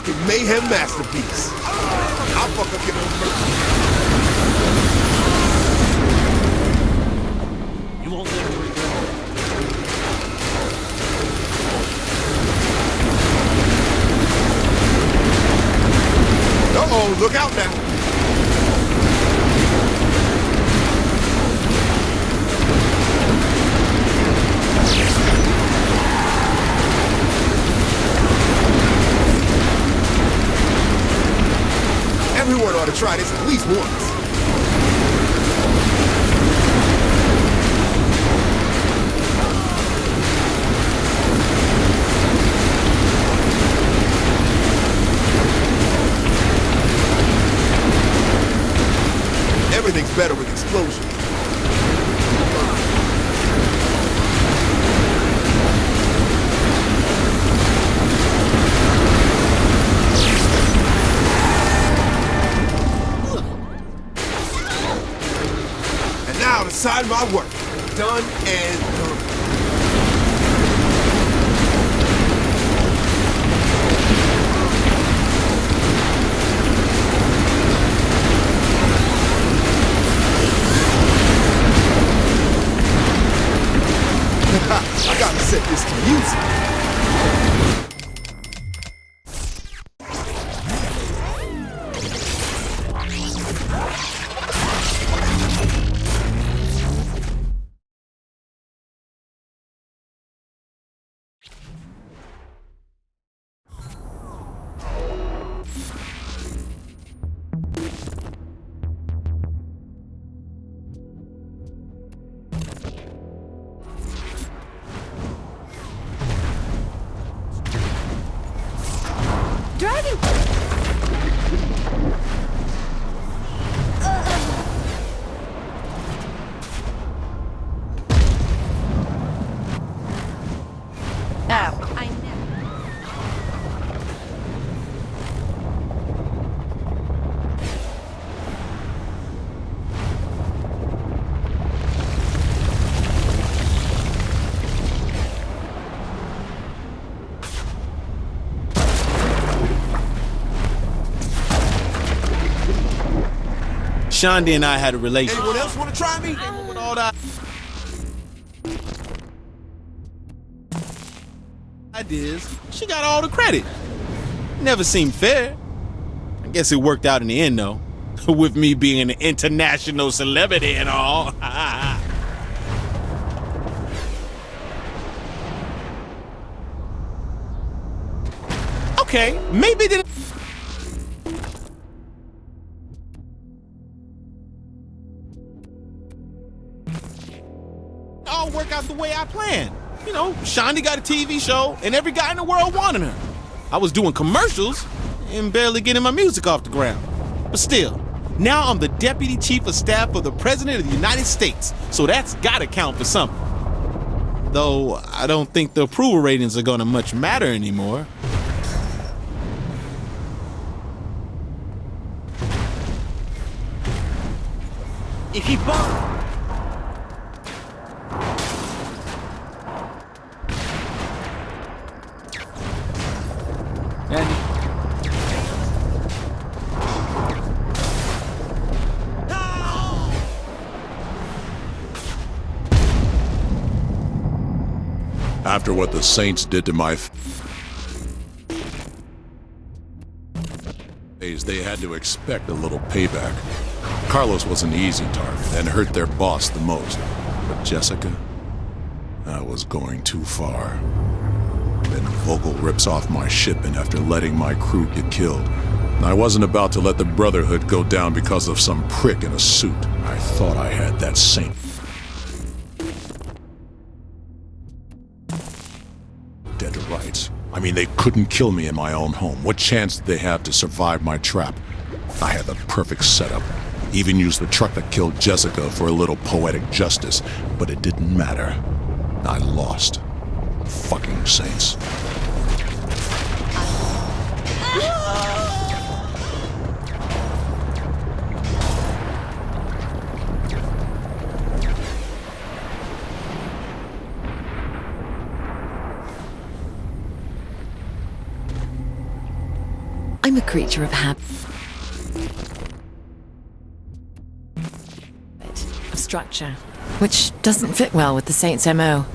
fucking mayhem masterpiece. I'll fucking get on mercy. You won't live to regret it. Uh-oh, look out now. Everyone ought to try this at least once. Everything's better with explosions. And now to sign my work. Done and done. I gotta set this to music. Driving. Oh, I never. Shonda and I had a relationship. Anyone else want to try me? With all that ideas, she got all the credit. Never seemed fair. I guess it worked out in the end, though. With me being an international celebrity and all. Okay, maybe it didn't. All work out the way I planned. You know, Shonda got a TV show and every guy in the world wanted her. I was doing commercials and barely getting my music off the ground. But still, now I'm the Deputy Chief of Staff for the President of the United States, so that's gotta count for something. Though I don't think the approval ratings are gonna much matter anymore. If he bump. After what the Saints did to my they had to expect a little payback. Carlos was an easy target and hurt their boss the most. But Jessica, I was going too far. Then Vogel rips off my shipment after letting my crew get killed. I wasn't about to let the Brotherhood go down because of some prick in a suit. I thought I had that Saint. Dead to rights. I mean, they couldn't kill me in my own home. What chance did they have to survive my trap? I had the perfect setup. Even used the truck that killed Jessica for a little poetic justice. But it didn't matter. I lost. Fucking Saints. I'm a creature of habit. Of structure, which doesn't fit well with the Saints' MO.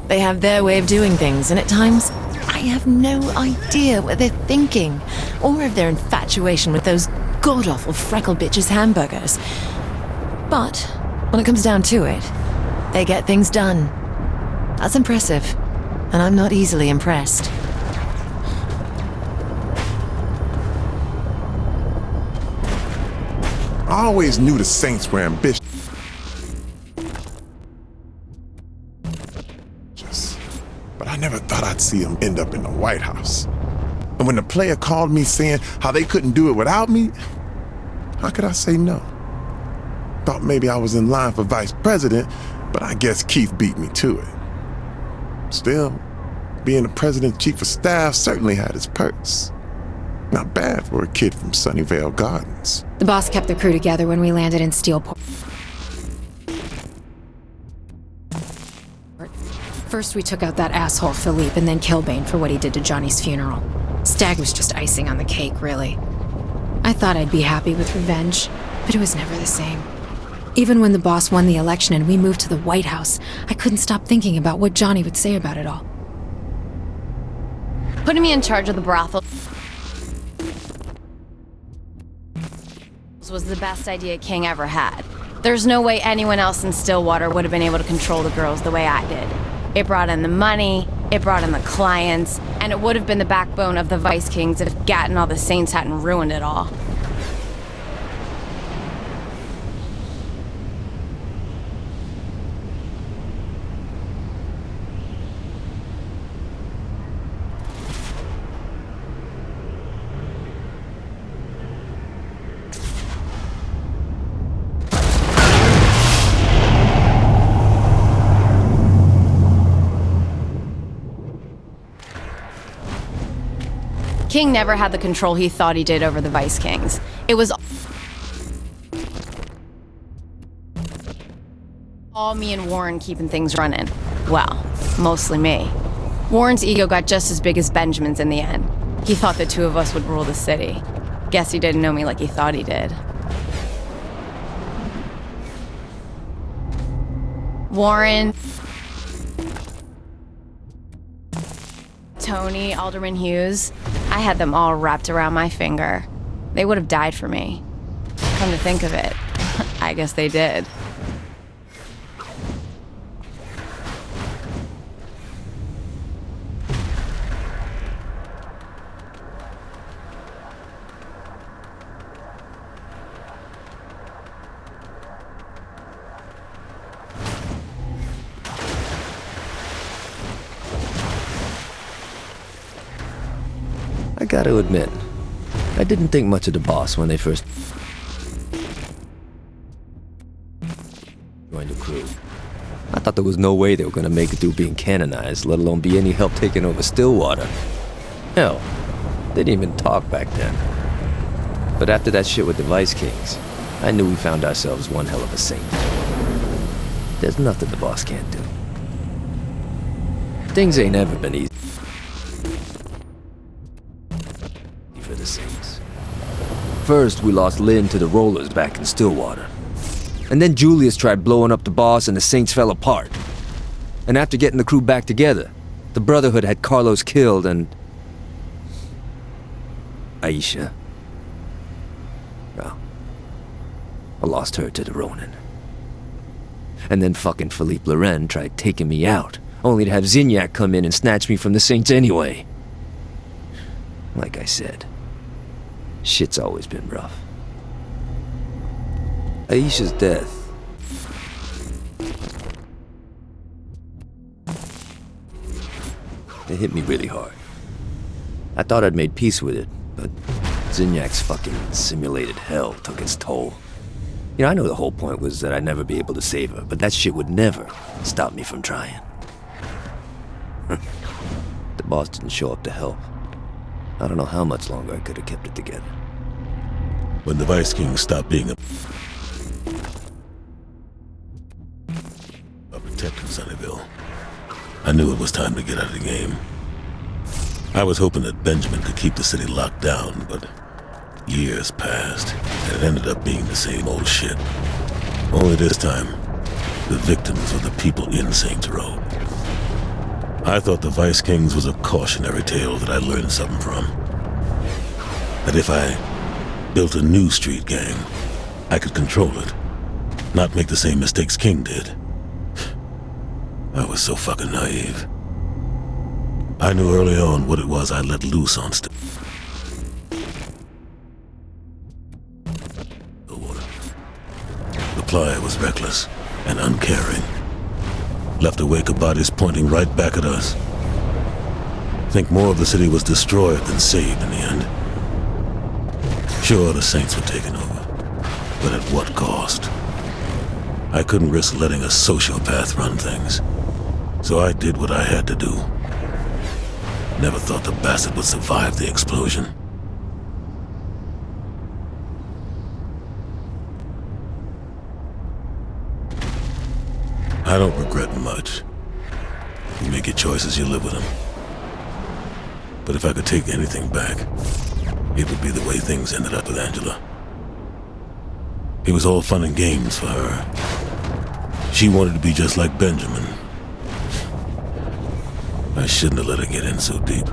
They have their way of doing things, and at times, I have no idea what they're thinking, or of their infatuation with those god-awful freckled bitches' hamburgers. But, when it comes down to it, they get things done. That's impressive, and I'm not easily impressed. I always knew the Saints were ambitious. But I never thought I'd see them end up in the White House. And when the player called me saying how they couldn't do it without me, how could I say no? Thought maybe I was in line for vice president, but I guess Keith beat me to it. Still, being the president's chief of staff certainly had its perks. Not bad for a kid from Sunnyvale Gardens. The boss kept the crew together when we landed in Steelport. First we took out that asshole Philippe and then Kilbane for what he did to Johnny's funeral. Stag was just icing on the cake, really. I thought I'd be happy with revenge, but it was never the same. Even when the boss won the election and we moved to the White House, I couldn't stop thinking about what Johnny would say about it all. Putting me in charge of the brothel was the best idea King ever had. There's no way anyone else in Stillwater would have been able to control the girls the way I did. It brought in the money, it brought in the clients, and it would have been the backbone of the Vice Kings if Gat and all the Saints hadn't ruined it all. King never had the control he thought he did over the Vice Kings. It was all me and Warren keeping things running. Well, mostly me. Warren's ego got just as big as Benjamin's in the end. He thought the two of us would rule the city. Guess he didn't know me like he thought he did. Warren, Tony, Alderman Hughes, I had them all wrapped around my finger. They would have died for me. Come to think of it, I guess they did. I gotta admit, I didn't think much of the boss when they first joined the crew. I thought there was no way they were gonna make it through being canonized, let alone be any help taking over Stillwater. Hell, they didn't even talk back then. But after that shit with the Vice Kings, I knew we found ourselves one hell of a saint. There's nothing the boss can't do. Things ain't ever been easy for the Saints. First, we lost Lynn to the Rollers back in Stillwater. And then Julius tried blowing up the boss and the Saints fell apart. And after getting the crew back together, the Brotherhood had Carlos killed and... Aisha. Well, I lost her to the Ronin. And then fucking Philippe Loren tried taking me out, only to have Zinyak come in and snatch me from the Saints anyway. Like I said, shit's always been rough. Aisha's death. It hit me really hard. I thought I'd made peace with it, but Zinyak's fucking simulated hell took its toll. You know, I know the whole point was that I'd never be able to save her, but that shit would never stop me from trying. The boss didn't show up to help. I don't know how much longer I could have kept it together. When the Vice King stopped being a protecting Sunnyvale, I knew it was time to get out of the game. I was hoping that Benjamin could keep the city locked down, but years passed, and it ended up being the same old shit. Only this time, the victims were the people in Saints Row. I thought the Vice Kings was a cautionary tale that I learned something from. That if I built a new street gang, I could control it, not make the same mistakes King did. I was so fucking naive. I knew early on what it was I let loose on The Playa was reckless and uncaring. Left a wake of bodies pointing right back at us. Think more of the city was destroyed than saved in the end. Sure, the Saints were taken over, but at what cost? I couldn't risk letting a sociopath run things, so I did what I had to do. Never thought the bastard would survive the explosion. I don't regret much. You make your choices, you live with them. But if I could take anything back, it would be the way things ended up with Angela. It was all fun and games for her. She wanted to be just like Benjamin. I shouldn't have let her get in so deep.